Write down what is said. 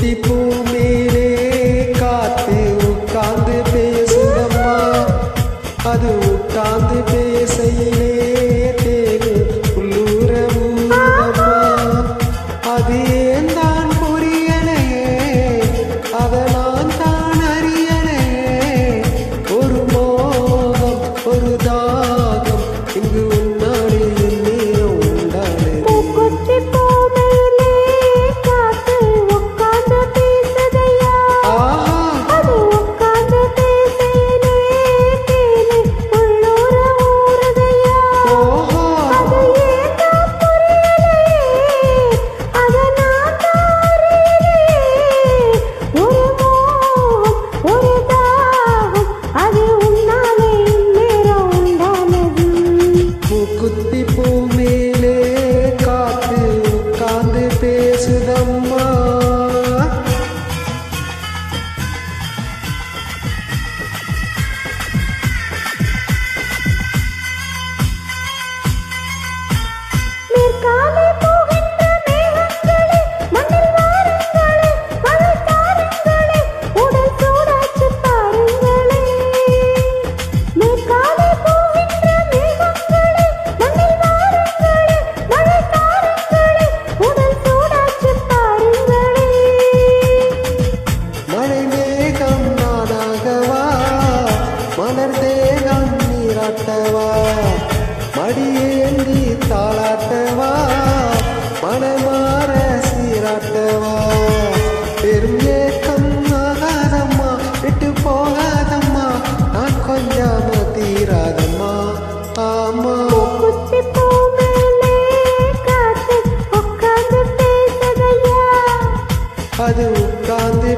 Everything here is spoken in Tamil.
மூக்குத்தி பூ மேலே காத்து உட்கார்ந்து பேசுதம்மா அது உட்கார்ந்து பேசையிலே தேனு உள்ளூர ஊதம்மா அது ஏன் தான் புரியலையே அதை நான் தான் அறியலையே ஒரு மோகம் ஒரு தாகம் இங்கு உன்னாலே நேரம் உண்டானது குத்தி பூ மேலே காத்து உட்கார்ந்து பேசுதம்மா மலர்தேகம் நீராட்டவா மடியேந்தி தாளாட்டவா மனமாற சீராட்டவா பெரும் ஏக்கம் ஆகாதம்மா விட்டு போகாதம்மா நான் கொஞ்சாம தீராதம்மா ஆமா அது உட்கார்ந்து